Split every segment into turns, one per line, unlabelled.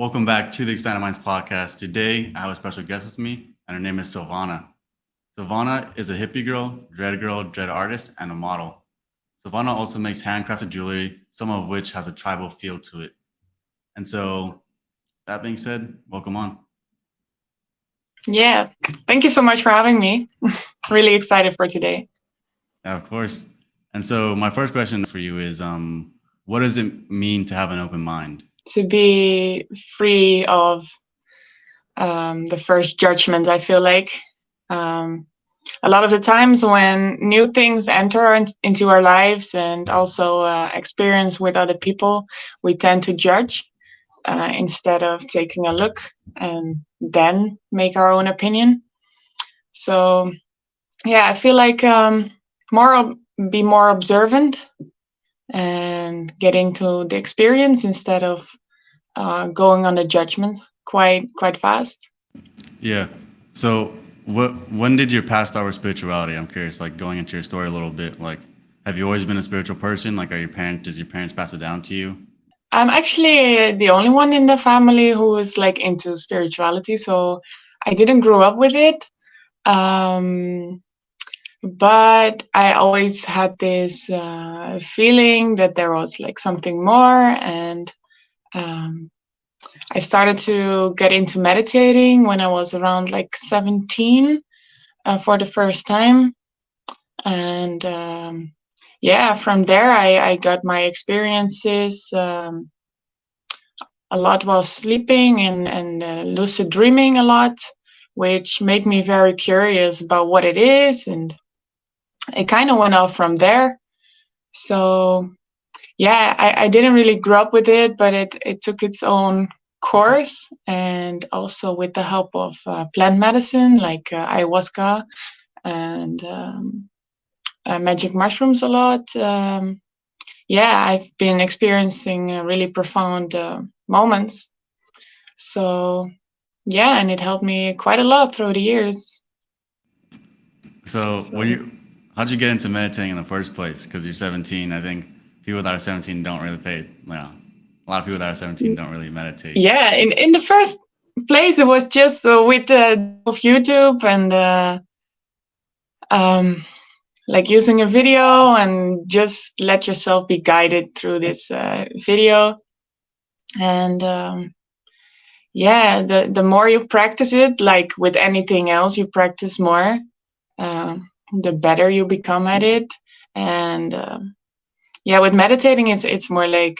Welcome back to the Expanded Minds podcast. Today, I have a special guest with me, and her name is Sylvana. Sylvana is a hippie girl, dread artist, and a model. Sylvana also makes handcrafted jewelry, some of which has a tribal feel to it. And so, that being said, welcome on.
Yeah, thank you so much for having me. Really excited for today.
Yeah, of course. And so, my first question for you is, what does it mean to have an open mind?
To be free of the first judgment, I feel like. A lot of the times when new things enter into our lives and also experience with other people, we tend to judge instead of taking a look and then make our own opinion. So, yeah, I feel like be more observant and getting to the experience instead of going on the judgment quite fast.
Yeah. So, when did your path start with spirituality? I'm curious, like going into your story a little bit. Like, have you always been a spiritual person? Like, does your parents pass it down to you?
I'm actually the only one in the family who is like into spirituality, so I didn't grow up with it. But I always had this feeling that there was like something more, and I started to get into meditating when I was around like 17 for the first time. And yeah, from there I got my experiences a lot while sleeping and lucid dreaming a lot, which made me very curious about what it is. And it kind of went off from there. So yeah, I didn't really grow up with it, but it took its own course, and also with the help of plant medicine like ayahuasca and magic mushrooms a lot. Yeah, I've been experiencing really profound moments. So yeah, and it helped me quite a lot through the years.
So, how'd you get into meditating in the first place? Because you're 17. I think people that are 17 don't really a lot of people that are 17 don't really meditate.
Yeah, in the first place, it was just with of YouTube and like using a video and just let yourself be guided through this video. And yeah, the more you practice it, like with anything else, you practice more, the better you become at it. And yeah, with meditating, it's more like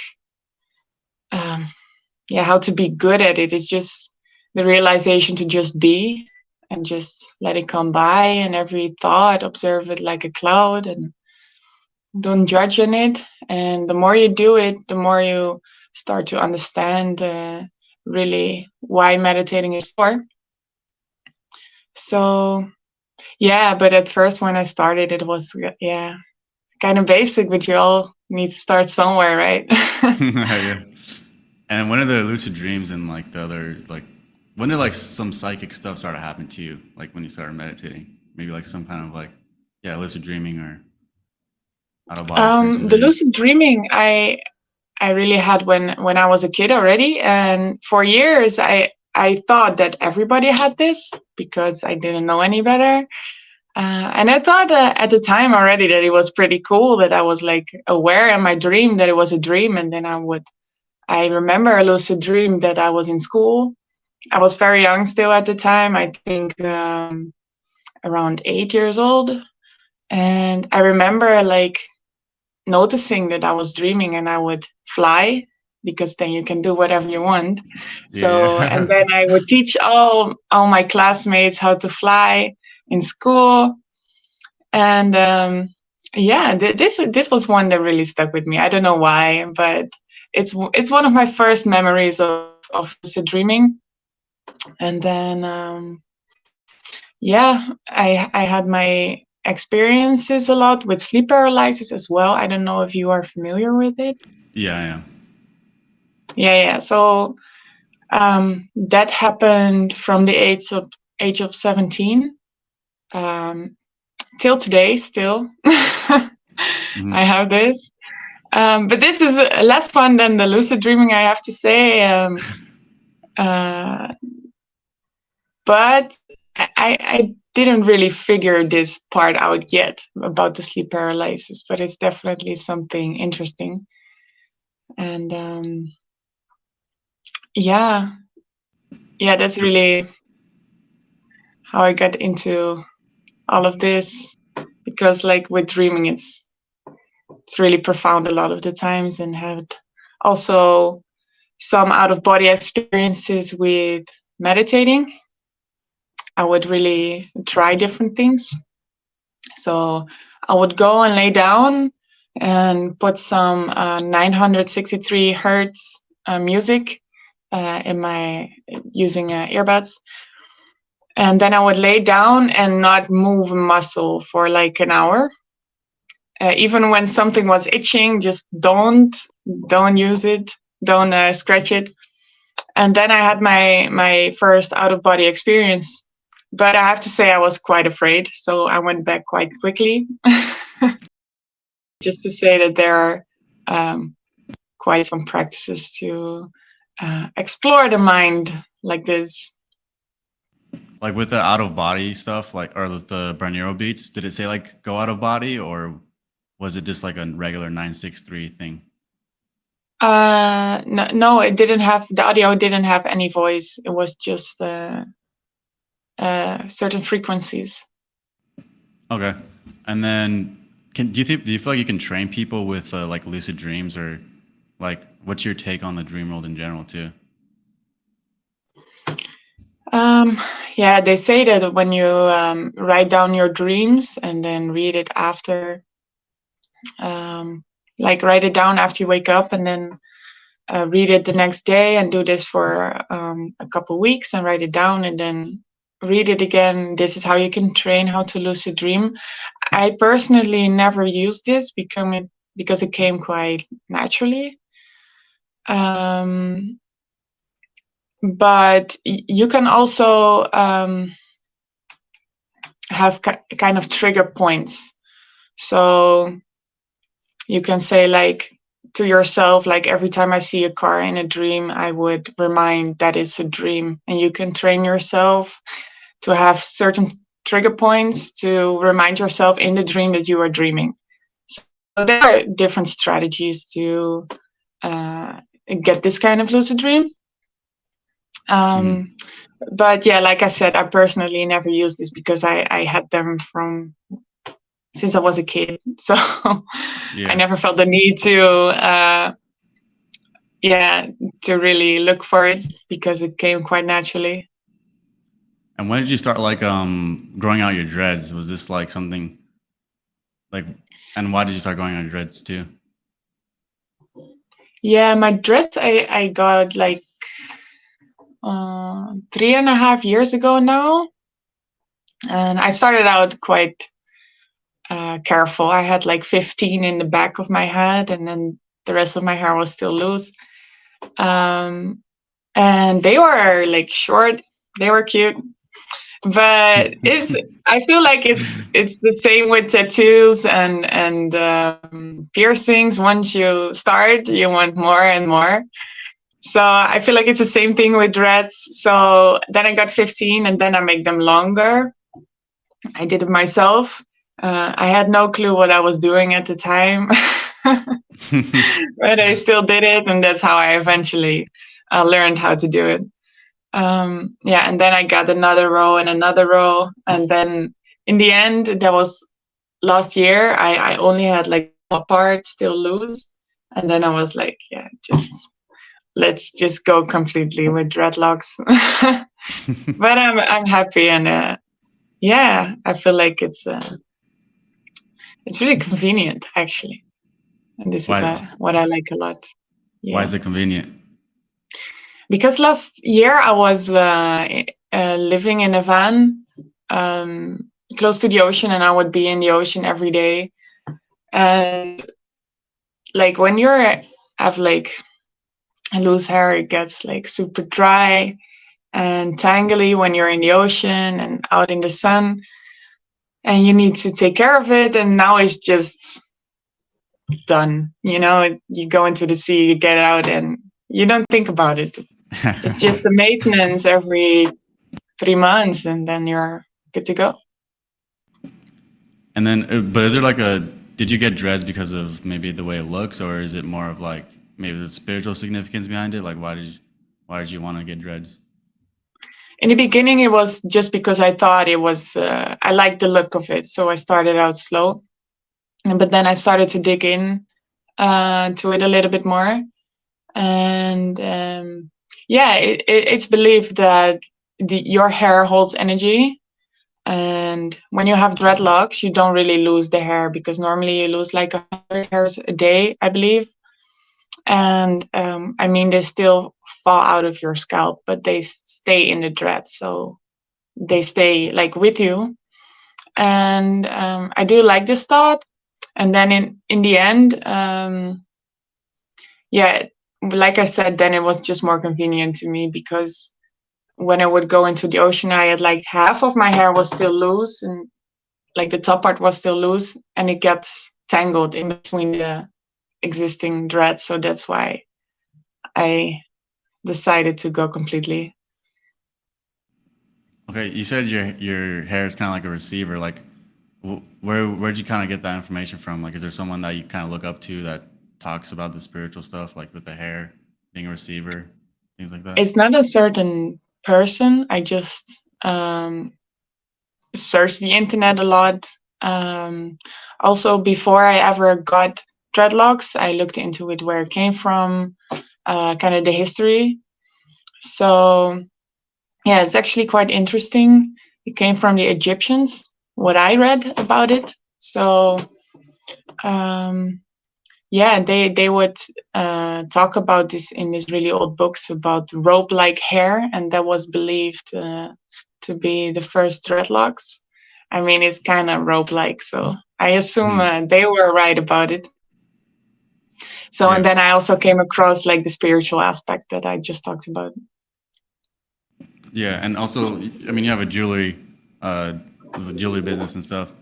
yeah, how to be good at it. It's just the realization to just be and just let it come by, and every thought observe it like a cloud and don't judge on it. And the more you do it, the more you start to understand really why meditating is for. So yeah, but at first when I started, it was yeah, kind of basic, but you all need to start somewhere, right?
Yeah. And when are the lucid dreams and like the other like when did like some psychic stuff start to happen to you? Like when you started meditating, maybe like some kind of like lucid dreaming or out of body experiences.
The lucid dreaming I really had when I was a kid already, and for years I thought that everybody had this because I didn't know any better. And I thought at the time already that it was pretty cool that I was like aware in my dream that it was a dream. And then I remember a lucid dream that I was in school. I was very young still at the time, I think around 8 years old. And I remember like noticing that I was dreaming and I would fly, because then you can do whatever you want. So,
Yeah.
and then I would teach all my classmates how to fly in school. And yeah, this was one that really stuck with me. I don't know why, but it's one of my first memories of lucid dreaming. And then yeah, I had my experiences a lot with sleep paralysis as well. I don't know if you are familiar with it.
Yeah, I am.
Yeah. So that happened from the age of 17 till today still.
Mm-hmm.
I have this. But this is less fun than the lucid dreaming, I have to say. But I didn't really figure this part out yet about the sleep paralysis, but it's definitely something interesting. And yeah, that's really how I got into all of this, because like with dreaming, it's really profound a lot of the times, and had also some out of body experiences with meditating. I would really try different things. So I would go and lay down and put some 963 hertz music in my using earbuds. And then I would lay down and not move a muscle for like an hour. Even when something was itching, just don't use it, don't scratch it. And then I had my first out of body experience, but I have to say I was quite afraid, so I went back quite quickly. Just to say that there are quite some practices to explore the mind like this.
Like with the out of body stuff, like, or the binaural beats, did it say like go out of body, or was it just like a regular 963 thing?
No, it didn't have, the audio didn't have any voice. It was just certain frequencies.
Okay. And then do you feel like you can train people with like lucid dreams, or like what's your take on the dream world in general too?
Yeah, they say that when you write down your dreams and then read it after, like write it down after you wake up and then read it the next day, and do this for a couple weeks and write it down and then read it again. This is how you can train how to lucid dream. I personally never used this because it came quite naturally. But you can also have kind of trigger points. So you can say like to yourself, like every time I see a car in a dream, I would remind that it's a dream. And you can train yourself to have certain trigger points to remind yourself in the dream that you are dreaming. So there are different strategies to get this kind of lucid dream. But yeah, like I said, I personally never used this because I had them since I was a kid. So I never felt the need to really look for it, because it came quite naturally.
And when did you start like growing out your dreads? Was this like something like, and why did you start growing out your dreads too?
Yeah, my dreads I got like 3.5 years ago now, and I started out quite careful. I had like 15 in the back of my head, and then the rest of my hair was still loose. And they were like short. They were cute, but I feel like it's the same with tattoos and piercings. Once you start, you want more and more. So I feel like it's the same thing with dreads. So then I got 15, and then I make them longer. I did it myself. I had no clue what I was doing at the time, but I still did it, and that's how I eventually learned how to do it. And then I got another row and another row, and then in the end, that was last year, I only had like top part still loose, and then I was like, yeah, let's just go completely with dreadlocks. But I'm happy, and I feel like it's really convenient actually, and this is what I like a lot. Yeah.
Why is it convenient?
Because last year I was living in a van close to the ocean, and I would be in the ocean every day. And like when you have like loose hair, it gets like super dry and tangly when you're in the ocean and out in the sun, and you need to take care of it. And now it's just done. You go into the sea, you get out, and you don't think about it. It's just the maintenance every 3 months, and then you're good to go.
And then, but is there like did you get dreads because of maybe the way it looks, or is it more of like maybe the spiritual significance behind it? Like, why did you want to get dreads?
In the beginning, it was just because I thought it was, I liked the look of it. So I started out slow. But then I started to dig in to it a little bit more. And yeah, it's believed that your hair holds energy. And when you have dreadlocks, you don't really lose the hair, because normally you lose like 100 hairs a day, I believe. And I mean, they still fall out of your scalp, but they stay in the dread. So they stay like with you. And I do like this thought. And then in the end, yeah, like I said, then it was just more convenient to me, because when I would go into the ocean, I had like half of my hair was still loose, and like the top part was still loose, and it gets tangled in between the existing dreads. So that's why I decided to go completely.
Okay, you said your hair is kind of like a receiver. Like, where'd you kind of get that information from? Like, is there someone that you kind of look up to that talks about the spiritual stuff, like with the hair being a receiver, things like that?
It's not a certain person. I just searched the internet a lot. Also, before I ever got dreadlocks, I looked into it, where it came from, kind of the history. So yeah, it's actually quite interesting. It came from the Egyptians, what I read about it. So yeah, they would talk about this in these really old books about rope-like hair, and that was believed to be the first dreadlocks. I mean, it's kind of rope-like, so I assume they were right about it. So,
Yeah.
and then I also came across like the spiritual aspect that I just talked about.
Yeah, and also, I mean, you have a jewelry, it was a jewelry business and stuff.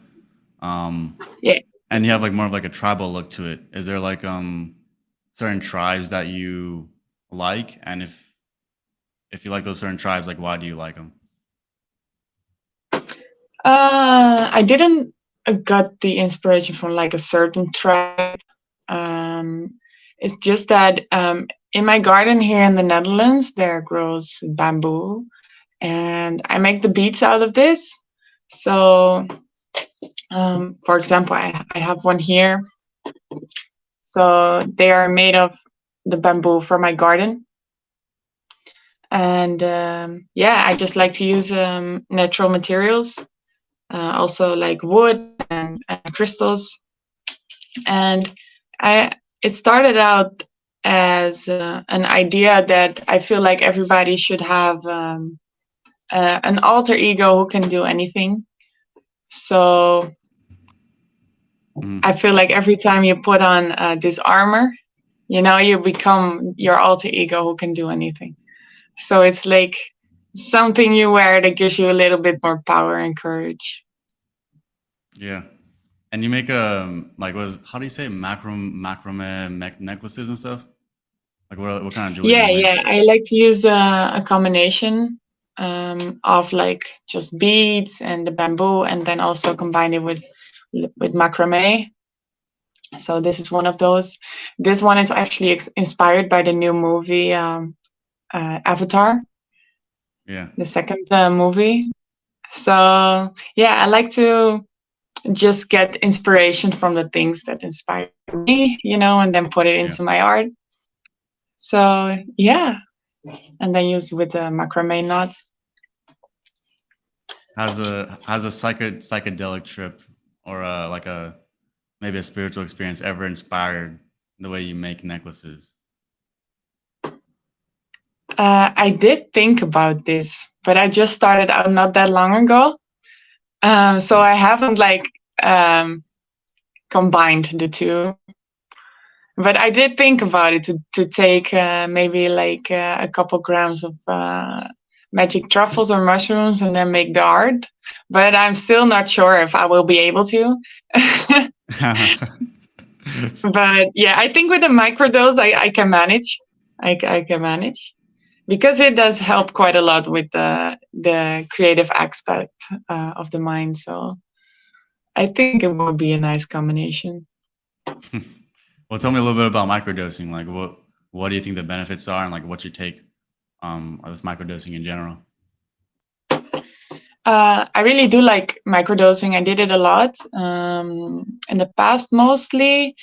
Yeah.
And you have like more of like a tribal look to it. Is there like certain tribes that you like, and if you like those certain tribes, like why do you like them?
I didn't got the inspiration from like a certain tribe. It's just that in my garden here in the Netherlands, there grows bamboo, and I make the beads out of this. So, for example, I have one here. So they are made of the bamboo from my garden. And yeah, I just like to use natural materials, also like wood and crystals. And it started out as an idea that I feel like everybody should have an alter ego who can do anything. So I feel like every time you put on this armor, you become your alter ego who can do anything. So it's like something you wear that gives you a little bit more power and courage.
Yeah. And you make like how do you say macrame necklaces and stuff? Like what kind of jewelry do you make?
Yeah. I like to use a combination of like just beads and the bamboo, and then also combine it with macrame. So this is one of those. This one is actually inspired by the new movie Avatar.
Yeah.
The second movie. So yeah, I like to just get inspiration from the things that inspire me, and then put it into my art. So yeah, and then use with the macrame knots.
Has a psychedelic trip or maybe a spiritual experience ever inspired the way you make necklaces?
I did think about this, but I just started out not that long ago. So I haven't combined the two. But I did think about it to take maybe a couple grams of magic truffles or mushrooms and then make the art. But I'm still not sure if I will be able to. But yeah, I think with the microdose, I can manage. I can manage. because it does help quite a lot with the creative aspect of the mind. So I think it would be a nice combination.
Well, tell me a little bit about microdosing. Like, what do you think the benefits are, and like, what's your take with microdosing in general?
I really do like microdosing. I did it a lot in the past, mostly.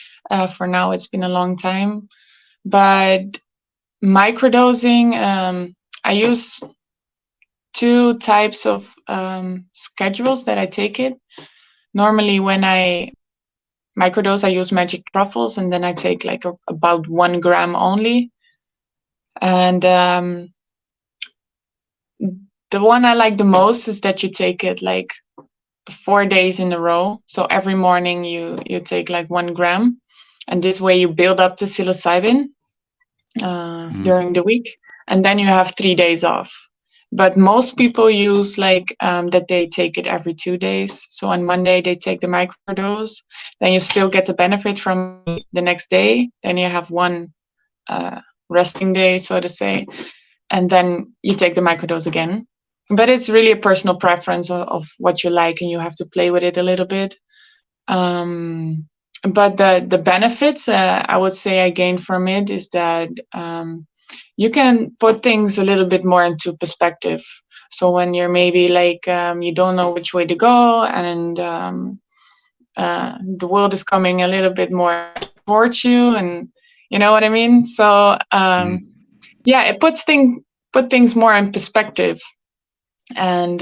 For now, it's been a long time. But microdosing, I use two types of schedules that I take it. Normally, when I microdose, I use magic truffles, and then I take like about 1 gram only. And the one I like the most is that you take it like 4 days in a row. So every morning you take like 1 gram, and this way you build up the psilocybin during the week, and then you have 3 days off. But most people use like that they take it every 2 days. So on Monday they take the microdose, then you still get the benefit from the next day. Then you have one resting day, so to say, and then you take the microdose again. But it's really a personal preference of what you like, and you have to play with it a little bit. But the benefits I would say I gained from it is that you can put things a little bit more into perspective. So when you're maybe like you don't know which way to go, and the world is coming a little bit more towards you, and you know what I mean. So yeah, it put things more in perspective. And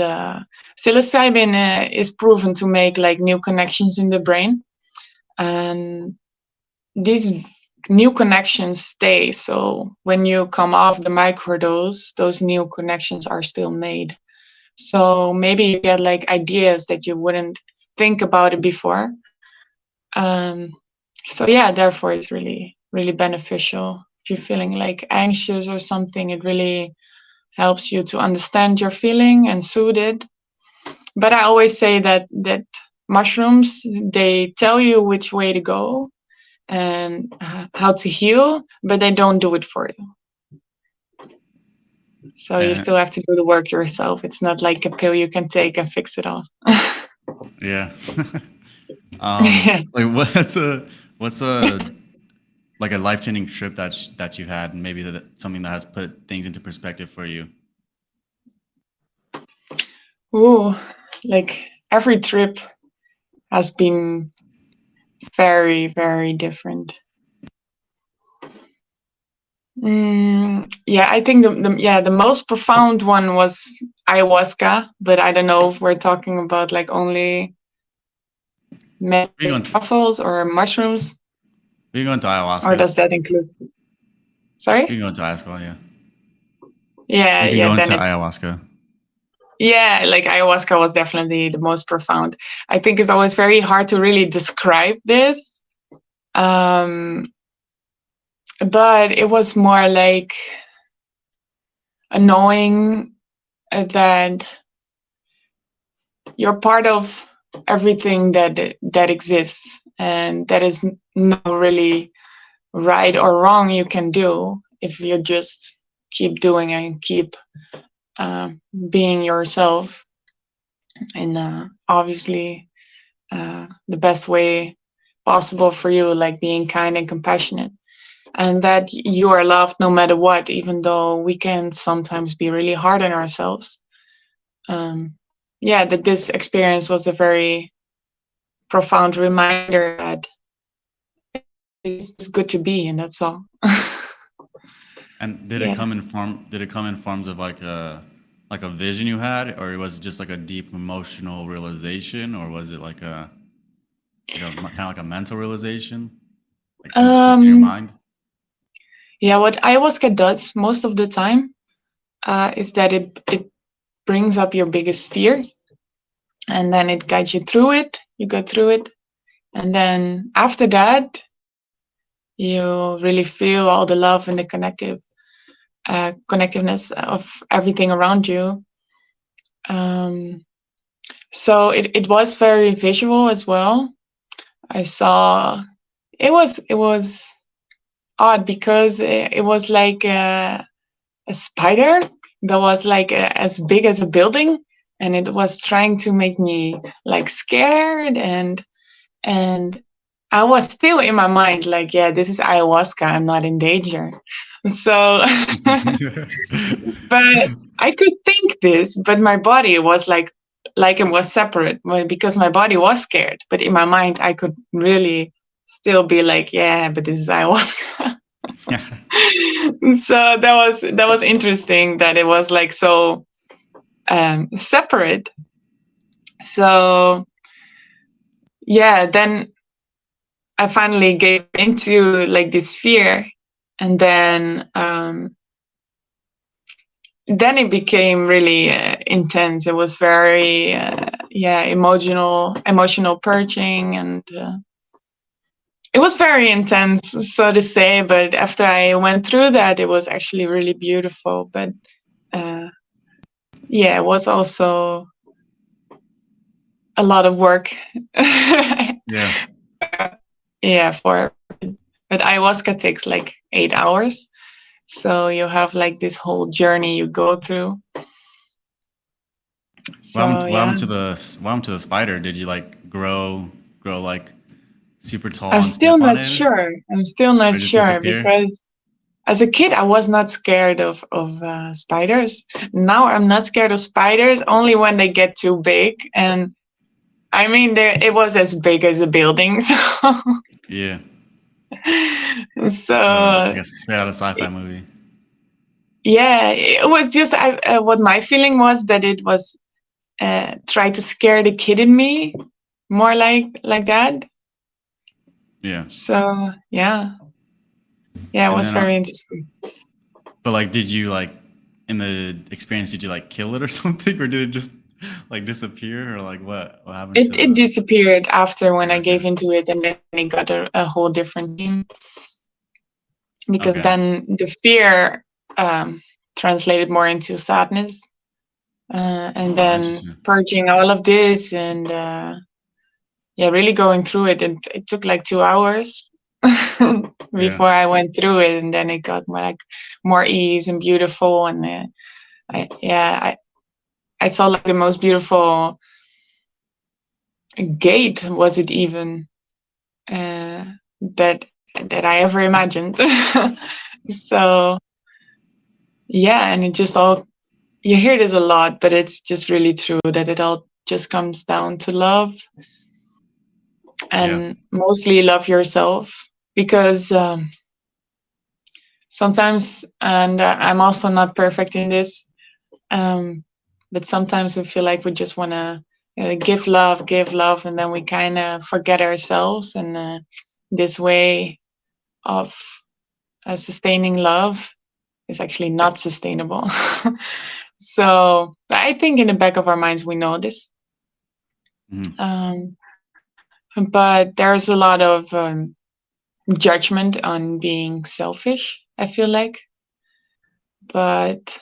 psilocybin is proven to make like new connections in the brain, and these new connections stay. So when you come off the microdose, those new connections are still made. So maybe you get like ideas that you wouldn't think about it before. So yeah, therefore it's really, really beneficial. If you're feeling like anxious or something, it really helps you to understand your feeling and soothe it. But I always say that mushrooms, they tell you which way to go and how to heal, but they don't do it for you. So you still have to do the work yourself. It's not like a pill you can take and fix it all.
Yeah.
Yeah.
Like, what's a like a life-changing trip that you had, and maybe something that has put things into perspective for you?
Ooh, like every trip has been very, very different. Yeah, I think the most profound one was ayahuasca, but I don't know if we're talking about like only truffles or mushrooms.
We can go into ayahuasca.
Or does that include? Sorry?
You can go into ayahuasca, yeah.
Yeah,
you can
yeah.
go
Then
into ayahuasca.
Yeah, like ayahuasca was definitely the most profound. I think it's always very hard to really describe this. But it was more like knowing that you're part of everything that exists, and that is no really right or wrong you can do if you just keep doing and keep being yourself, and obviously the best way possible for you, like being kind and compassionate, and that you are loved no matter what, even though we can sometimes be really hard on ourselves. Yeah, that this experience was a very profound reminder that it's good to be, and that's all.
And did it come in forms of like a vision you had, or was it just like a deep emotional realization, or was it like a kind of like a mental realization, like in your mind?
Yeah, what ayahuasca does most of the time is that it brings up your biggest fear, and then it guides you through it. You go through it, and then after that, you really feel all the love and the connectiveness of everything around you. So it was very visual as well. I saw it was odd because it was like a spider that was like as big as a building, and it was trying to make me like scared, and I was still in my mind like, yeah, this is ayahuasca, I'm not in danger. So but I could think this, but my body was like it was separate, because my body was scared, but in my mind I could really still be like, yeah, but this is ayahuasca. So that was interesting that it was like so separate. So yeah, then I finally gave into like this fear, and then it became really intense. It was very emotional purging, and it was very intense, so to say. But after I went through that, it was actually really beautiful. But yeah, it was also a lot of work.
Yeah.
Yeah, but ayahuasca takes like 8 hours, so you have like this whole journey you go through. So
What happened to the spider? Did you like grow like super tall
I'm
and
still
step on
not
it,
sure. I'm still
or
not
just
sure
disappear?
because as a kid I was not scared of spiders. Now I'm not scared of spiders only when they get too big, and I mean it was as big as a building. So
Yeah.
so
I guess straight out of sci-fi movie.
yeah, it was just what my feeling was, that it was try to scare the kid in me more like that.
Yeah.
So yeah, it
And
was
then,
very interesting.
but like, did you like in the experience? Did you like kill it or something, or did it just like disappear, or like what happened to
It
the?
disappeared after when I
Okay.
gave into it, and then it got a whole different name, because
Okay.
then the fear translated more into sadness, and
Oh,
then
interesting.
purging all of this, and yeah, really going through it. It took like 2 hours
Yeah.
before I went through it, and then it got more ease and beautiful, and I saw like the most beautiful gate, was it even, that I ever imagined. So yeah, and it just all, you hear this a lot, but it's just really true that it all just comes down to love,
Yeah.
and mostly love yourself, because sometimes, and I'm also not perfect in this, but sometimes we feel like we just want to give love, and then we kind of forget ourselves, and this way of sustaining love is actually not sustainable. So I think in the back of our minds we know this, um, but there's a lot of judgment on being selfish, I feel like. But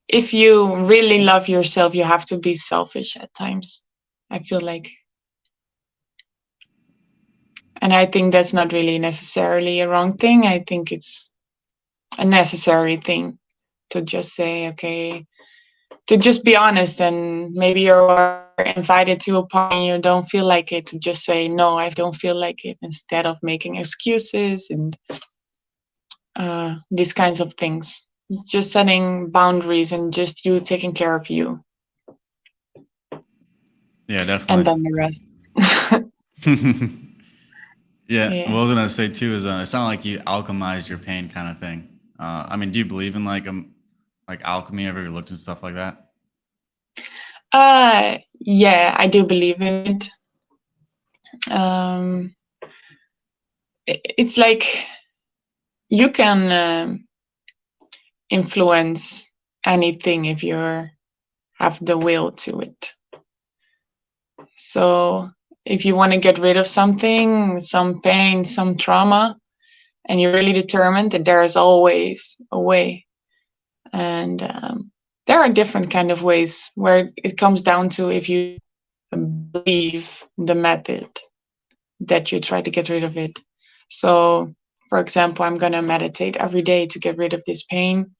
if you really love yourself, you have to be selfish at times, I feel like. And I think that's not really necessarily a wrong thing. I think it's a necessary thing to just say, okay, to just be honest, and maybe you're invited to a party and you don't feel like it, to just say, no, I don't feel like it, instead of making excuses and these kinds of things. Just setting boundaries and just you taking care of you,
Yeah,
and
definitely.
then the rest.
Yeah, what
Yeah.
I was gonna say too is it sounded like you alchemized your pain, kind of thing. I mean, do you believe in like alchemy? Ever looked into stuff like that?
Yeah, I do believe in it. Um, it's like you can influence anything if you have the will to it. So if you want to get rid of something, some pain, some trauma, and you're really determined, that there is always a way. And there are different kind of ways, where it comes down to if you believe the method that you try to get rid of it. So for example, I'm going to meditate every day to get rid of this pain,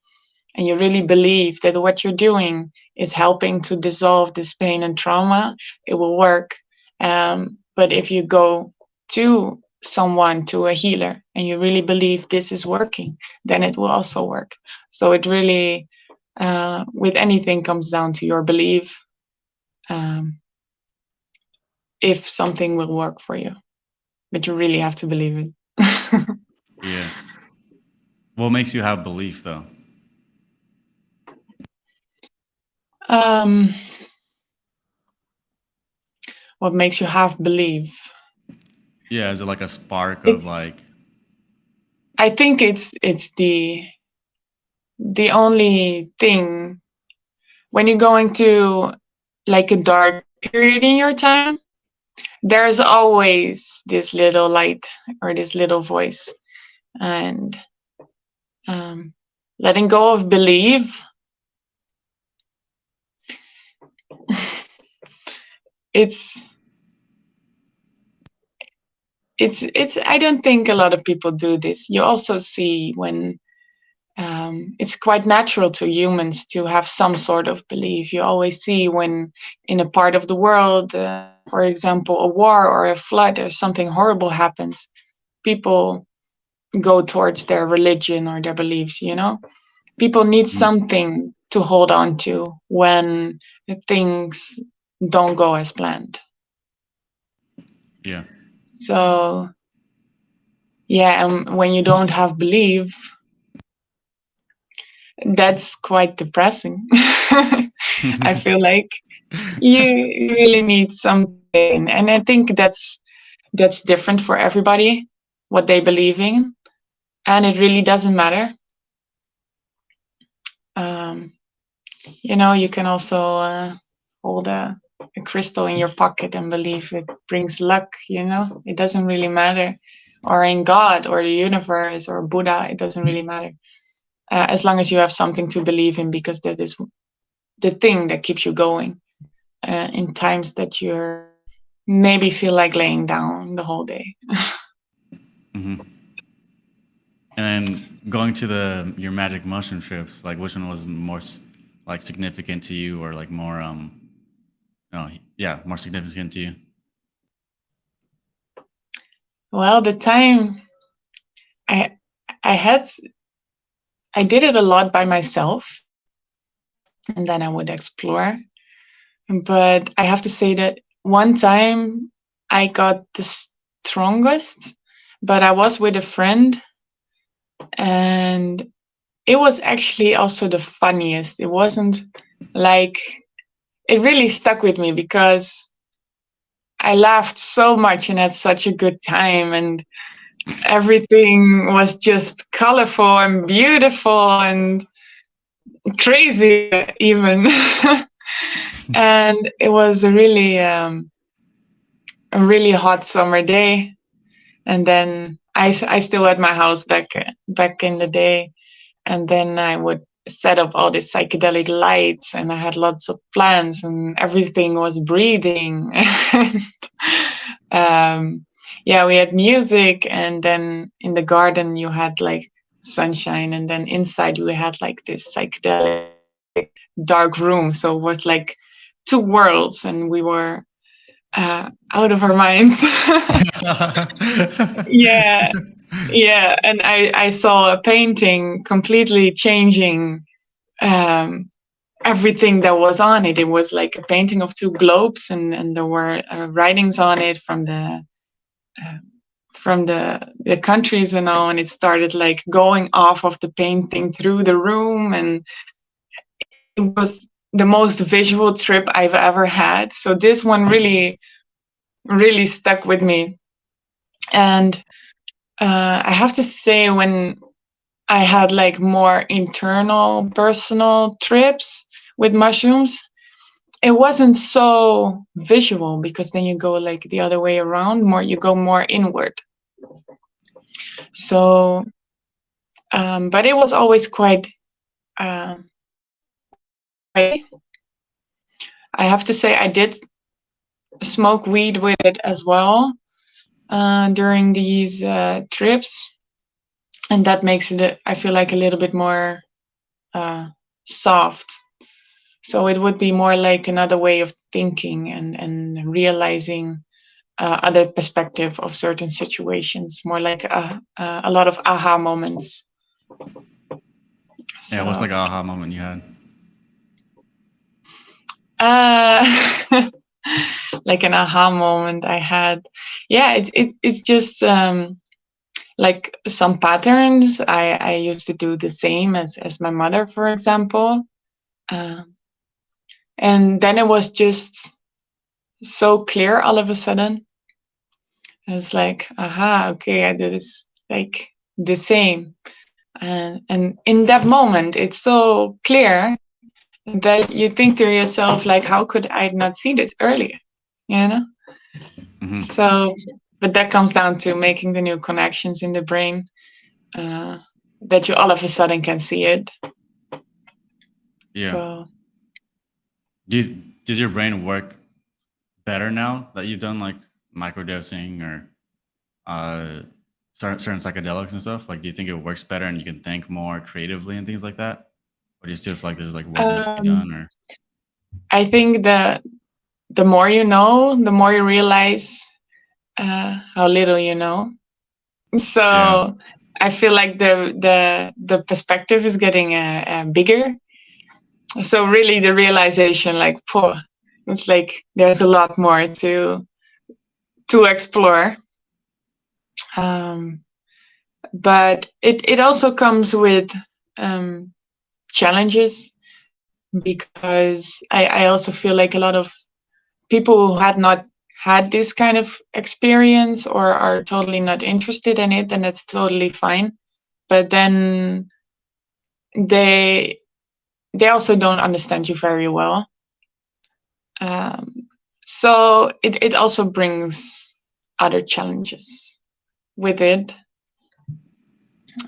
and you really believe that what you're doing is helping to dissolve this pain and trauma, it will work. But if you go to someone, to a healer, and you really believe this is working, then it will also work. So it really, with anything, comes down to your belief, if something will work for you. But you really have to believe it.
Yeah. What makes you have belief, though?
What makes you have belief?
Yeah, is it like a spark of like?
I think it's the only thing when you're going to like a dark period in your time, there's always this little light or this little voice, and letting go of belief, it's I don't think a lot of people do this. You also see when it's quite natural to humans to have some sort of belief. You always see when in a part of the world, for example, a war or a flood or something horrible happens, people go towards their religion or their beliefs, you know? People need something to hold on to when things don't go as planned.
Yeah.
So, yeah, and when you don't have belief, that's quite depressing. I feel like you really need something, and I think that's different for everybody, what they believe in, and it really doesn't matter. You know, you can also hold a crystal in your pocket and believe it brings luck. You know, it doesn't really matter, or in God or the universe or Buddha, it doesn't really matter, as long as you have something to believe in, because that is the thing that keeps you going in times that you're maybe feel like laying down the whole day.
Mm-hmm. And then going to your magic mushroom trips, like which one was more like significant to you, or like more more significant to you?
Well, the time I had, I did it a lot by myself, and then I would explore. But I have to say that one time I got the strongest, but I was with a friend, and it was actually also the funniest. It wasn't like, it really stuck with me because I laughed so much and had such a good time, and everything was just colorful and beautiful and crazy even. And it was a really hot summer day, and then I still had my house back in the day, and then I would set up all these psychedelic lights, and I had lots of plants, and everything was breathing. And yeah, we had music, and then in the garden you had like sunshine, and then inside you had like this psychedelic dark room. So it was like two worlds, and we were out of our minds. Yeah, yeah. And I saw a painting completely changing everything that was on it. It was like a painting of two globes, and there were writings on it from the countries and all, and it started like going off of the painting through the room, and it was the most visual trip I've ever had. So this one really stuck with me. And I have to say, when I had like more internal personal trips with mushrooms, it wasn't so visual, because then you go like the other way around, you go more inward. So but it was always quite I have to say I did smoke weed with it as well during these trips. and that makes it, I feel like, a little bit more soft. So it would be more like another way of thinking and realizing other perspective of certain situations, more like a lot of aha moments.
Yeah, what's
So,
like an aha moment you had?
like an aha moment I had. Yeah, it's just like some patterns. I used to do the same as my mother, for example. And then it was just so clear all of a sudden. It's like, aha, okay, I do this like the same. And in that moment, it's so clear that you think to yourself, like, how could I not see this earlier? You know?
Mm-hmm.
So, but that comes down to making the new connections in the brain, that you all of a sudden can see it.
Yeah.
So,
Does your brain work better now that you've done like microdosing or certain psychedelics and stuff? Like, do you think it works better and you can think more creatively and things like that? Or do you still feel like there's like work that needs to be done? Or
I think the more you know, the more you realize how little you know. So
yeah,
I feel like the perspective is getting bigger. So really, the realization, like, it's like there's a lot more to explore. But it also comes with challenges, because I also feel like a lot of people who had not had this kind of experience or are totally not interested in it, and it's totally fine. But then they also don't understand you very well. So it also brings other challenges with it.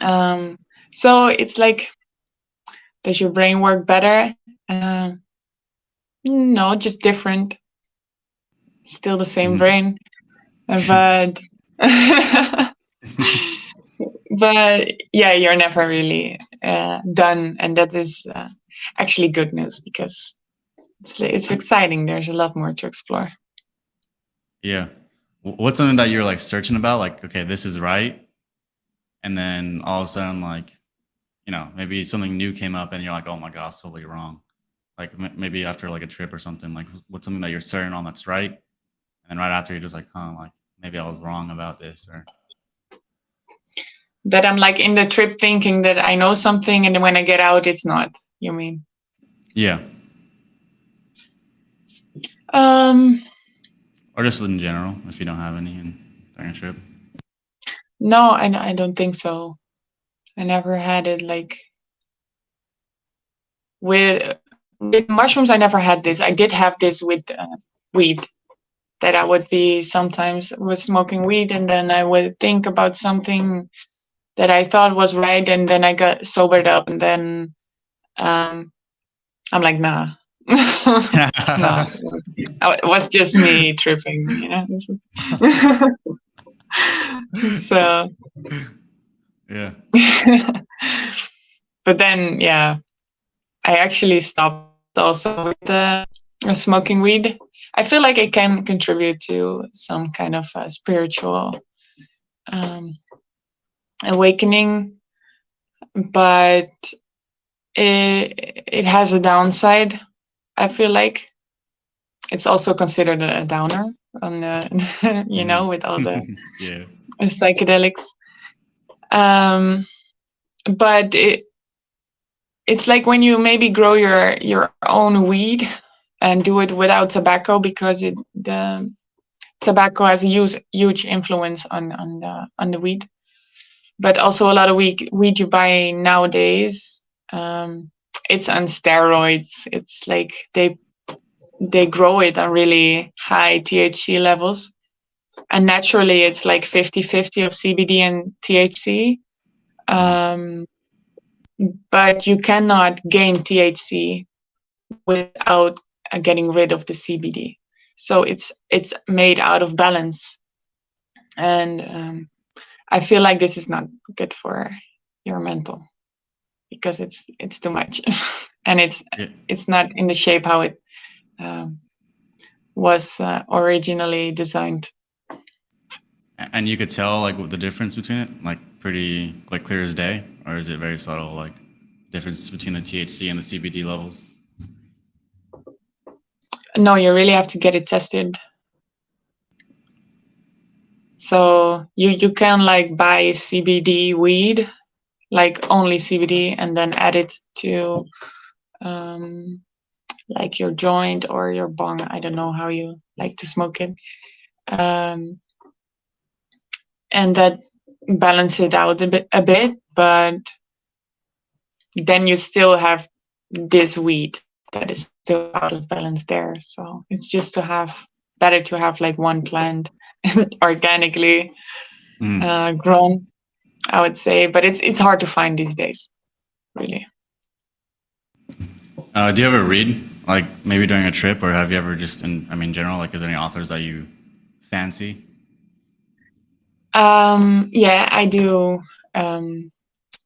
So it's like, does your brain work better? No, just different. Still the same
mm-hmm.
brain, but but yeah, you're never really done, and that is actually good news, because it's exciting. There's a lot more to explore.
yeah. What's something that you're like searching about? Like, okay, this is right, and then all of a sudden, like, maybe something new came up, and you're like, oh my god, I was totally wrong. Like maybe after like a trip or something. Like, what's something that you're certain on that's right, and then right after you're just like, huh, like maybe I was wrong about this, or
That I'm like in the trip thinking that I know something, and then when I get out, it's not. You mean?
yeah,
Um,
or just in general if you don't have any during a trip.
no, I don't think so. I never had it like with mushrooms. I never had this. I did have this with weed. That I would be sometimes was smoking weed, and then I would think about something that I thought was right, and then I got sobered up, and then I'm like, nah. No, it was just me tripping, you know. So
yeah.
but then, yeah, I actually stopped also with smoking weed. I feel like it can contribute to some kind of spiritual um, awakening, but it has a downside. I feel like it's also considered a downer on the, you know, with all the
yeah.
psychedelics. But it's like when you maybe grow your own weed and do it without tobacco, because the tobacco has a huge influence on the weed. But also a lot of weed you buy nowadays, it's on steroids. It's like they grow it on really high THC levels, and naturally it's like 50-50 of CBD and THC. But you cannot gain THC without getting rid of the CBD. So it's made out of balance, and I feel like this is not good for your mental, because it's too much, and
Yeah.
it's not in the shape how it was originally designed.
And you could tell like what the difference between it, like pretty like clear as day, or is it very subtle, like difference between the THC and the CBD levels?
No, you really have to get it tested. So you can like buy CBD weed, like only CBD, and then add it to like your joint or your bong. I don't know how you like to smoke it. And that balance it out a bit, but then you still have this weed that is still out of balance there. So it's just better to have like one plant organically grown, I would say. But it's hard to find these days, really.
Do you ever read, like maybe during a trip, or have you ever just in general, like is there any authors that you fancy?
Yeah, I do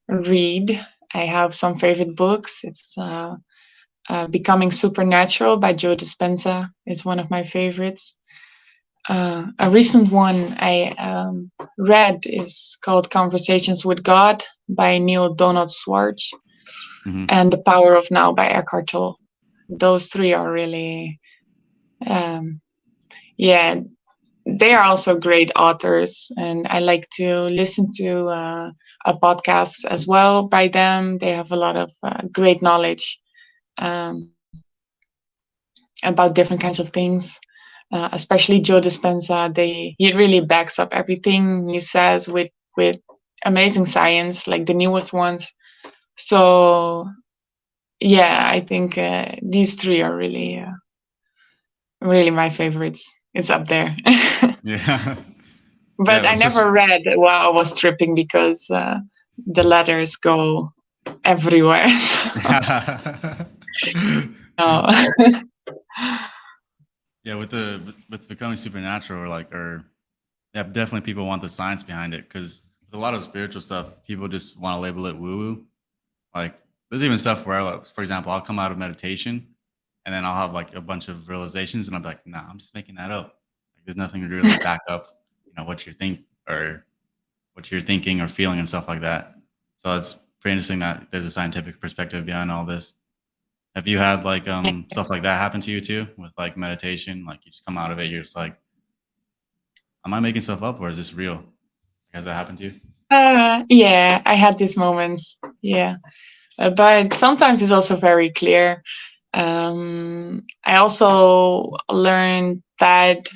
read. I have some favorite books. It's Becoming Supernatural by Joe Dispenza is one of my favorites. A recent one I read is called Conversations with God by Neil Donald Schwartz, and The Power of Now by Eckhart Tolle. Those three are really, yeah, they are also great authors, and I like to listen to a podcast as well by them. They have a lot of great knowledge about different kinds of things. Especially Joe Dispenza, he really backs up everything he says with amazing science, like the newest ones. So yeah, I think these three are really really my favorites. It's up there.
Yeah.
But
Yeah,
I never read while I was tripping because the letters go everywhere. No.
Yeah, with becoming supernatural, yeah, definitely people want the science behind it, because with a lot of spiritual stuff, people just want to label it woo woo. Like there's even stuff where, like, for example, I'll come out of meditation and then I'll have like a bunch of realizations, and I'm like, nah, I'm just making that up. Like there's nothing to really back up, what you think or what you're thinking or feeling and stuff like that. So it's pretty interesting that there's a scientific perspective behind all this. Have you had like stuff like that happen to you too, with like meditation? Like you just come out of it, you're just like, am I making stuff up or is this real? Has that happened to you?
Yeah, I had these moments. Yeah, but sometimes it's also very clear. I also learned that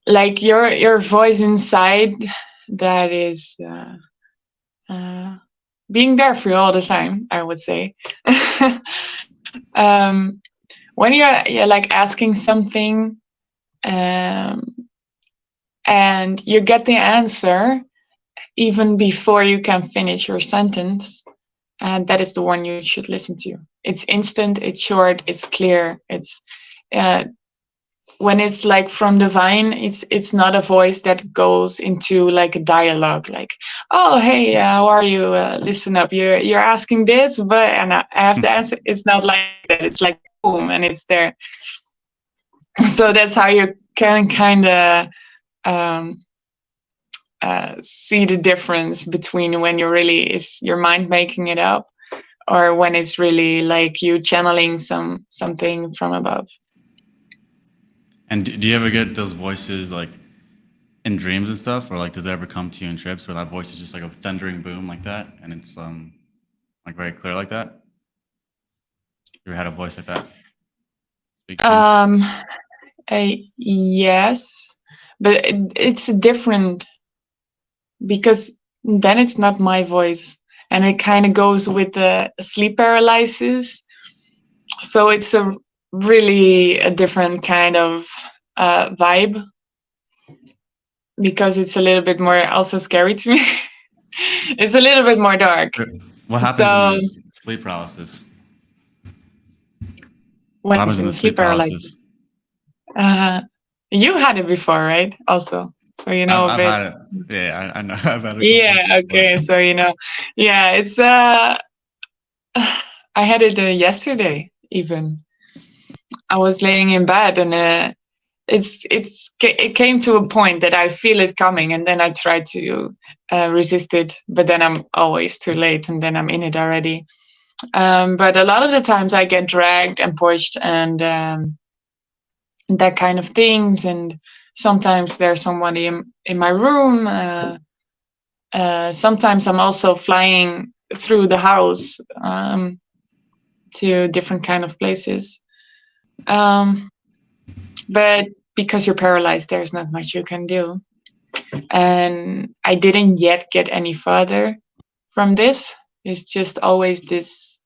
like your voice inside, that is being there for you all the time, I would say. When you're like asking something, and you get the answer even before you can finish your sentence, and that is the one you should listen to. It's instant, it's short, it's clear. It's when it's like from divine, it's not a voice that goes into like a dialogue, like, oh hey, how are you, listen up, you're asking this, but and I have the answer. It's not like that. It's like boom, and it's there. So that's how you can kind of see the difference between when you're really is your mind making it up, or when it's really like you channeling something from above.
And do you ever get those voices like in dreams and stuff, or like does it ever come to you in trips where that voice is just like a thundering boom like that, and it's like very clear like that? You ever had a voice like that speak to you?
Yes, but it's different, because then it's not my voice, and it kind of goes with the sleep paralysis. So it's really a different kind of vibe, because it's a little bit more also scary to me. It's a little bit more dark.
What happens in the sleep paralysis? What
When
happens
it's
in
in
the
sleep
sleep
paralysis.
paralysis?
You had it before, right? Also. So you know a
I've
bit.
had it. Yeah, I know. I've had a couple.
Yeah,
But
okay. So you know, yeah, it's I had it yesterday even. I was laying in bed and it came to a point that I feel it coming, and then I try to resist it, but then I'm always too late, and then I'm in it already. But a lot of the times I get dragged and pushed and that kind of things, and sometimes there's somebody in my room. Sometimes I'm also flying through the house to different kind of places. Um, but because you're paralyzed, there's not much you can do. And I didn't yet get any further from this. It's just always this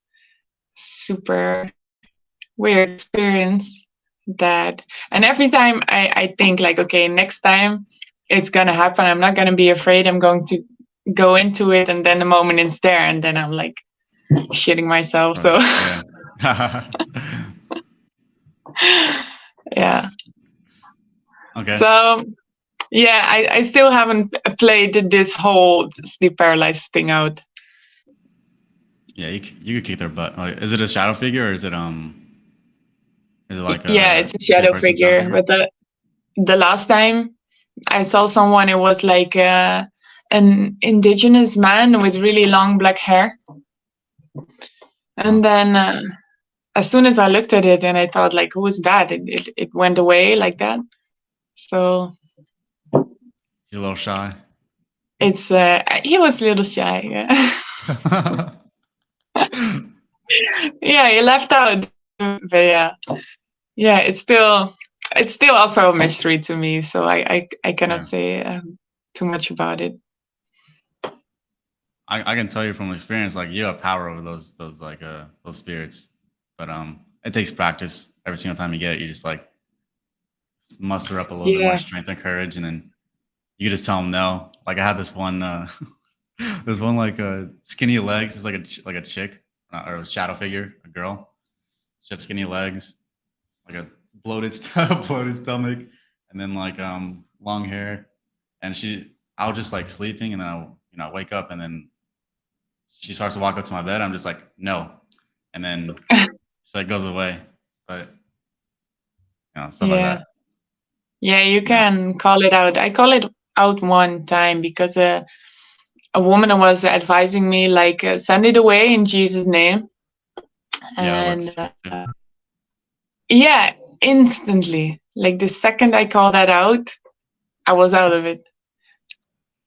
super weird experience that, and every time I think like, okay, next time it's gonna happen. I'm not gonna be afraid. I'm going to go into it, and then the moment it's there, and then I'm like shitting myself. So
yeah.
yeah.
Okay.
So yeah, I still haven't played this whole sleep paralysis thing out.
Yeah, you could kick their butt. Like, is it a shadow figure or is it like
Yeah,
a
it's a
third
shadow
person shadow
figure.
figure?
But the last time I saw someone, it was like an indigenous man with really long black hair. And then as soon as I looked at it and I thought like, who is that? It went away like that. So
He's a little shy.
it's he was a little shy. Yeah. Yeah, he left out. But yeah, it's still also a mystery to me. So I cannot
Yeah.
say too much about it.
I can tell you from experience, like you have power over those like those spirits, but it takes practice. Every single time you get it, you just like muster up a little bit more
Yeah.
strength and courage, and then you can just tell them no. Like I had this one, this one like skinny legs. It's like a chick or a shadow figure, a girl. She had skinny legs, like a bloated bloated stomach, and then like long hair. And I was just like sleeping, and then I wake up, and then she starts to walk up to my bed. I'm just like no, and then she like goes away. But stuff like
Yeah.
that.
Yeah, you
Yeah,
can call it out. I call it out one time because a woman was advising me like send it away in Jesus' name,
yeah, that
and
works too.
yeah, instantly, like the second I called that out, I was out of it.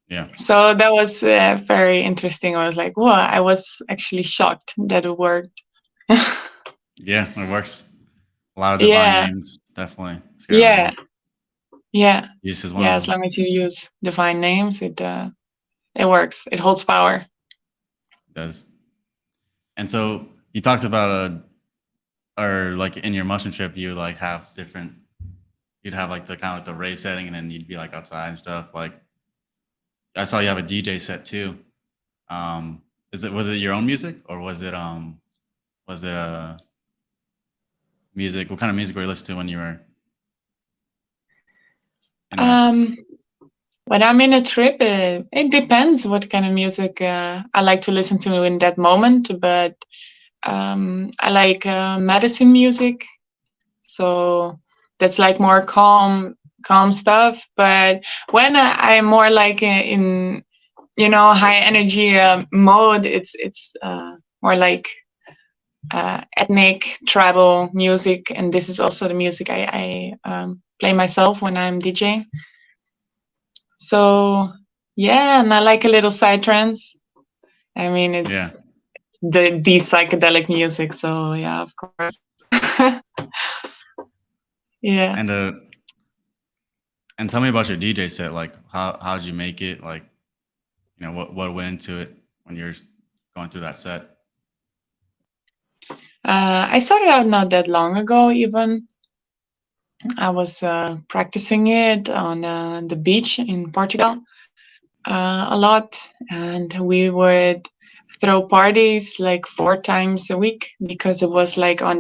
Yeah,
So that was very interesting. I was like, "Wow!" I was actually shocked that it worked.
yeah, it works. A lot of divine
Yeah,
names definitely scare them
yeah,
away.
yeah,
Jesus is one of
yeah. As
them.
long as you use divine names, it works. It holds power.
It does. And so you talked about or like in your mushroom trip, you like have different. You'd have like the kind of like the rave setting, and then you'd be like outside and stuff. Like I saw you have a DJ set too. Um, was it your own music or was it music? What kind of music were you listening to when you were in that?
Um, when I'm in a trip, it depends what kind of music I like to listen to in that moment. But I like medicine music, so that's like more calm stuff. But when I'm more like in high energy mode, it's more like ethnic tribal music, and this is also the music I play myself when I'm DJing. So yeah, and I like a little psytrance. I mean,
Yeah,
it's the psychedelic music. So yeah, of course. Yeah.
and tell me about your DJ set. Like how did you make it? Like what went into it when you're going through that set?
I started out not that long ago. Even I was practicing it on the beach in Portugal a lot, and we would throw parties like 4 times a week because it was like on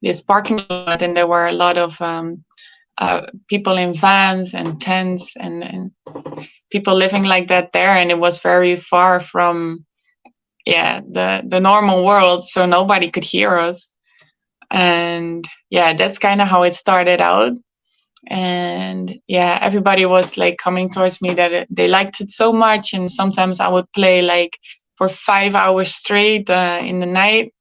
this parking lot, and there were a lot of people in vans and tents and people living like that there, and it was very far from the normal world, so nobody could hear us. And that's kind of how it started out. And everybody was like coming towards me that they liked it so much, and sometimes I would play like for 5 hours straight in the night,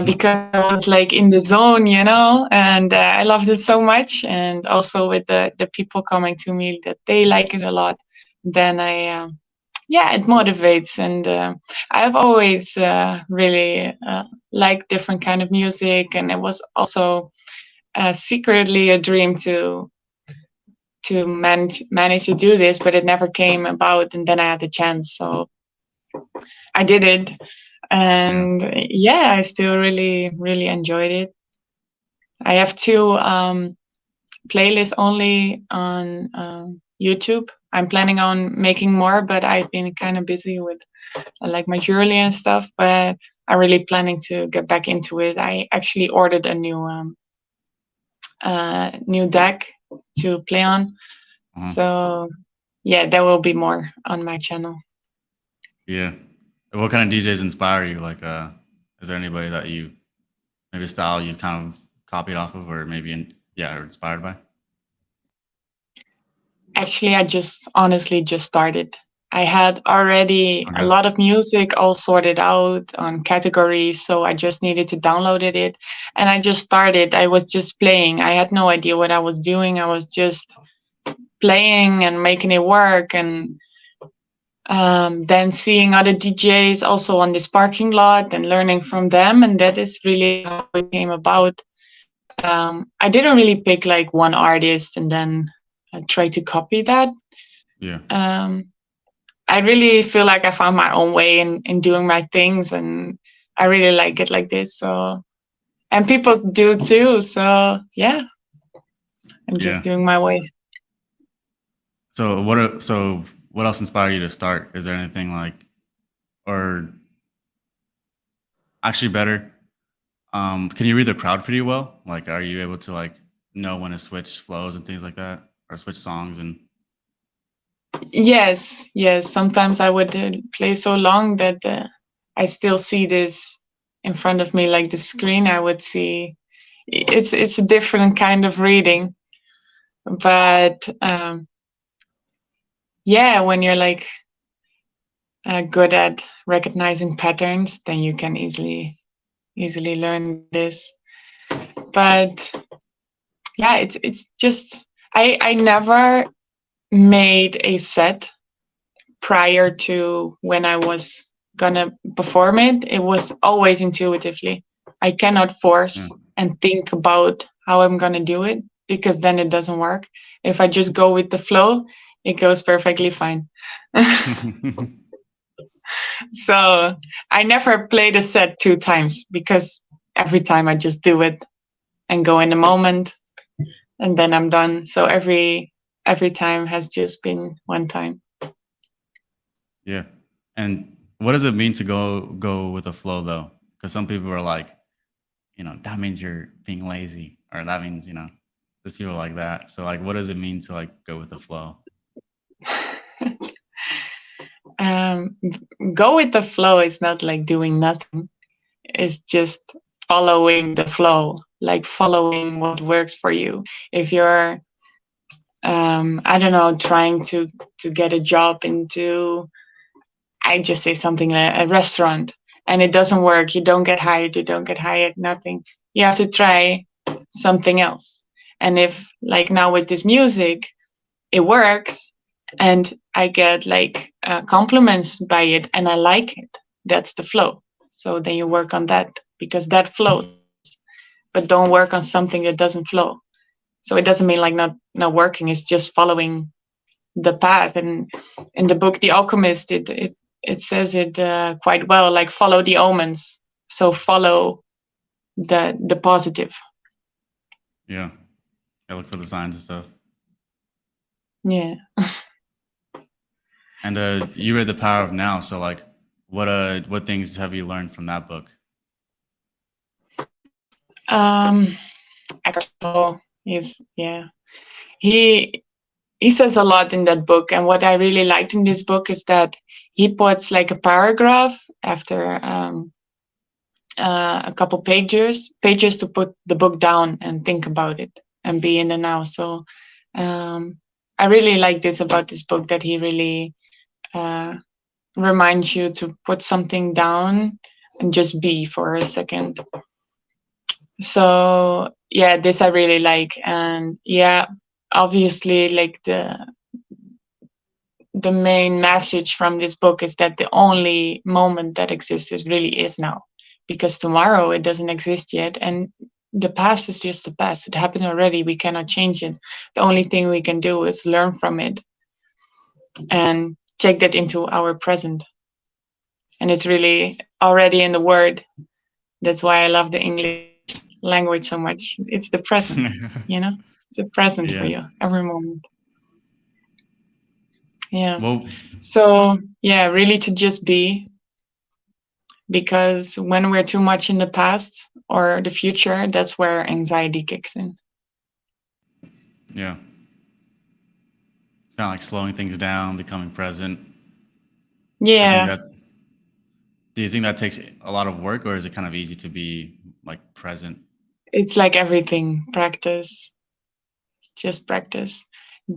because I was like in the zone, and I loved it so much. And also with the people coming to me that they like it a lot, then it motivates. And I've always really liked different kind of music, and it was also secretly a dream to manage to do this, but it never came about. And then I had the chance, so I did it. And I still really, really enjoyed it. I have 2 playlists only on YouTube. I'm planning on making more, but I've been kind of busy with like my jewelry and stuff. But I'm really planning to get back into it. I actually ordered a new deck to play on. So there will be more on my channel.
Yeah. What kind of DJs inspire you? Like, is there anybody that you, maybe a style you kind of copied off of, or maybe or inspired by?
Actually, I honestly just started. I had already a lot of music all sorted out on categories, so I just needed to download it, and I just started. I was just playing. I had no idea what I was doing. I was just playing and making it work, and then seeing other DJs also on this parking lot and learning from them, and that is really how it came about. I didn't really pick like one artist and then try to copy that. I really feel like I found my own way in doing my things, and I really like it like this. So, and people do too. So I'm just doing my way.
So what else inspired you to start? Is there anything like, or actually better, can you read the crowd pretty well? Like, are you able to like know when to switch flows and things like that, or switch songs? And
yes, sometimes I would play so long that I still see this in front of me, like the screen. I would see it's a different kind of reading, but when you're like good at recognizing patterns, then you can easily learn this. But it's just I never made a set prior to when I was gonna perform it. It was always intuitively. I cannot force and think about how I'm gonna do it, because then it doesn't work. If I just go with the flow, it goes perfectly fine. So I never played a set 2 times, because every time I just do it and go in the moment, and then I'm done. So every time has just been one time.
Yeah. And what does it mean to go with the flow though? Because some people are like, that means you're being lazy, or that means, there's people like that. So like, what does it mean to like go with the flow?
Go with the flow is not like doing nothing. It's just following the flow, like following what works for you. If you're I don't know, trying to get a job into, I just say something like a restaurant, and it doesn't work, you don't get hired, nothing. You have to try something else. And if like now with this music, it works, and I get like compliments by it, and I like it, that's the flow. So then you work on that, because that flows, but don't work on something that doesn't flow. So it doesn't mean like not working, it's just following the path. And in the book The Alchemist, it says it quite well, like follow the omens. So follow the positive.
Yeah. I look for the signs and stuff.
Yeah.
And you read The Power of Now. So like, what things have you learned from that book?
Eckhart Tolle. He's he says a lot in that book, and what I really liked in this book is that he puts like a paragraph after a couple pages to put the book down and think about it and be in the now. So I really like this about this book, that he really reminds you to put something down and just be for a second. So yeah, this I really like. And yeah, obviously, like the main message from this book is that the only moment that exists really is now, because tomorrow it doesn't exist yet, and the past is just the past. It happened already. We cannot change it. The only thing we can do is learn from it and take that into our present. And it's really already in the word. That's why I love the English language so much. It's the present, it's the present for you every moment. Yeah.
Well,
so yeah, really to just be, because when we're too much in the past or the future, that's where anxiety kicks in.
Yeah. Kind of like slowing things down, becoming present.
Yeah.
Do you think that takes a lot of work, or is it kind of easy to be like present?
It's like everything, practice. Just practice.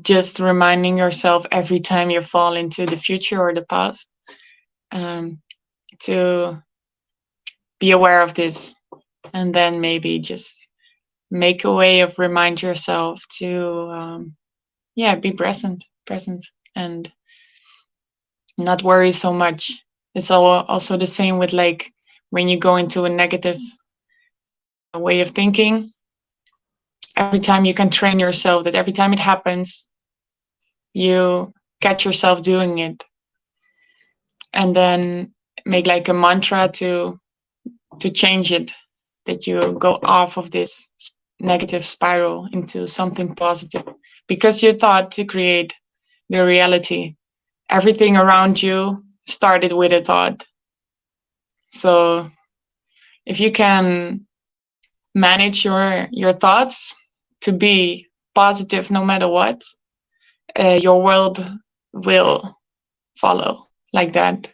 Just reminding yourself every time you fall into the future or the past, to be aware of this, and then maybe just make a way of remind yourself to be present and not worry so much. It's also the same with like when you go into a negative way of thinking. Every time you can train yourself that every time it happens, you catch yourself doing it, and then make like a mantra to change it, that you go off of this negative spiral into something positive, because you thought to create the reality. Everything around you started with a thought. So if you can manage your thoughts to be positive no matter what, your world will follow like that.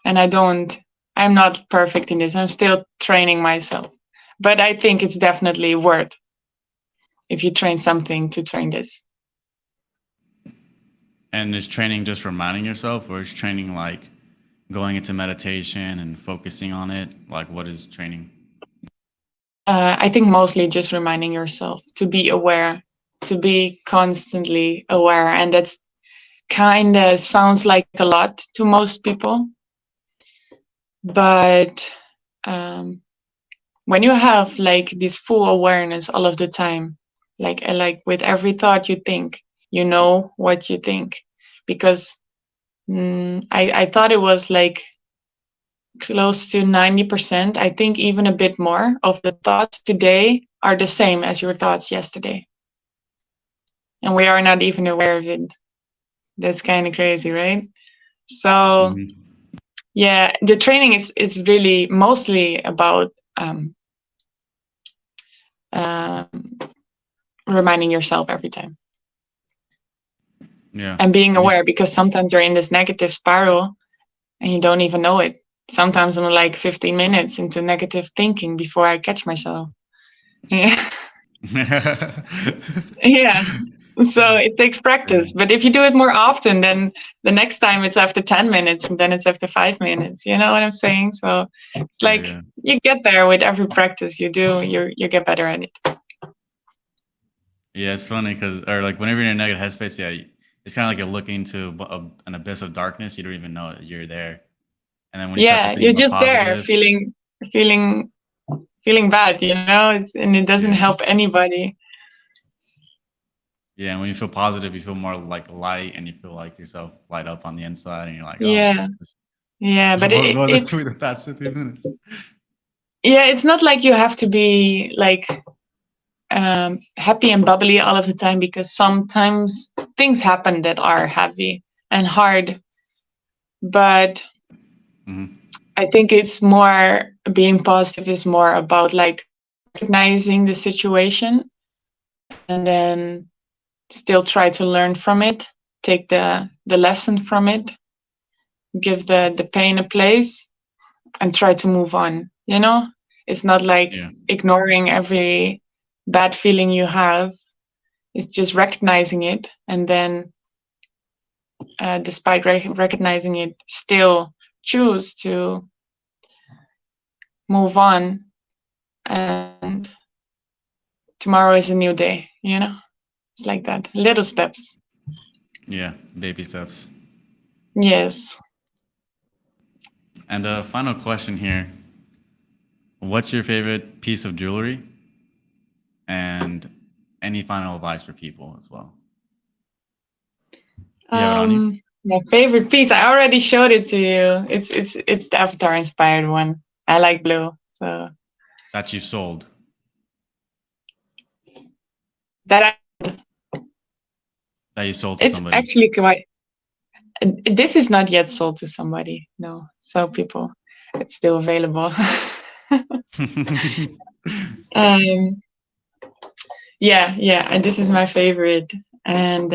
And I'm not perfect in this. I'm still training myself, but I think it's definitely worth, if you train something, to train this.
And is training just reminding yourself, or is training like going into meditation and focusing on it? Like, what is training?
I think mostly just reminding yourself to be aware, to be constantly aware. And that's kind of sounds like a lot to most people. But when you have like this full awareness all of the time, like with every thought you think, you know what you think. Because I thought it was like close to 90%, I think even a bit more, of the thoughts today are the same as your thoughts yesterday. And we are not even aware of it. That's kind of crazy, right? So yeah, the training is really mostly about reminding yourself every time.
Yeah.
And being aware, because sometimes you're in this negative spiral and you don't even know it. Sometimes I'm like 15 minutes into negative thinking before I catch myself. Yeah. Yeah. So it takes practice. But if you do it more often, then the next time it's after 10 minutes, and then it's after 5 minutes. You know what I'm saying? So it's like you get there with every practice you do, you get better at it.
Yeah, it's funny because, or like whenever you're in a negative headspace, it's kind of like you're looking into an abyss of darkness. You don't even know you're there. And then when you start to think
you're
more
just
positive,
there feeling bad, and it doesn't help anybody.
Yeah, and when you feel positive, you feel more like light, and you feel like yourself light up on the inside, and you're like,
yeah, but
what was it to the past 15 minutes?
Yeah, it's not like you have to be like happy and bubbly all of the time, because sometimes things happen that are heavy and hard. But I think it's more, being positive is more about like recognizing the situation and then still try to learn from it, take the lesson from it, give the pain a place, and try to move on. You know, it's not like ignoring every bad feeling you have. It's just recognizing it, and then despite recognizing it, still choose to move on, and tomorrow is a new day. You know, it's like that, little steps.
Yeah, baby steps.
Yes.
And a final question here. What's your favorite piece of jewelry? And any final advice for people as well? You have it on you?
My favorite piece, I already showed it to you. It's the Avatar inspired one. I like blue, so
That you sold.
that
That you sold to
it's
somebody.
actually quite. This is not yet sold to somebody. No, so people, it's still available. Yeah, and this is my favorite. And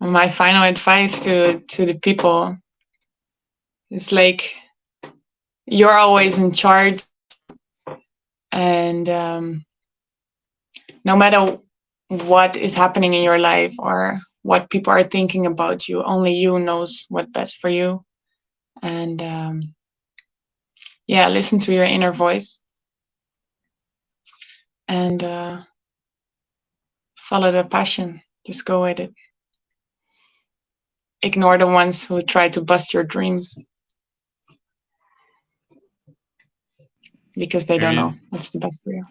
my final advice to the people is like, you're always in charge, and no matter what is happening in your life or what people are thinking about you, only you knows what's best for you. And listen to your inner voice, and follow the passion. Just go with it. Ignore the ones who try to bust your dreams, because they don't know what's the best for you.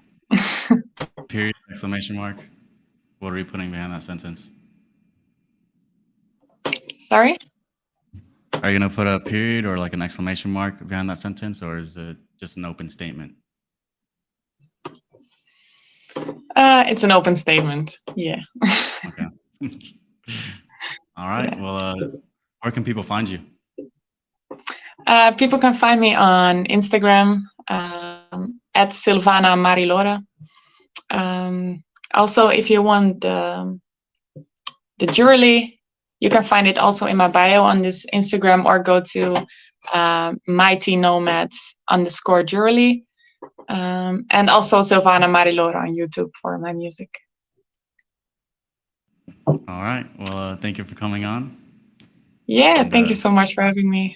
Period, exclamation mark. What are you putting behind that sentence?
Sorry?
Are you going to put a period or like an exclamation mark behind that sentence, or is it just an open statement?
It's an open statement. Yeah.
Okay. All right. Yeah. Well, where can people find you?
People can find me on Instagram at Sylvana Marilore. Also, if you want the jewelry, you can find it also in my bio on this Instagram, or go to mightynomads_jewelry. And also Sylvana Marilore on YouTube for my music.
All right. Well, thank you for coming on.
Yeah, thank you so much for having me.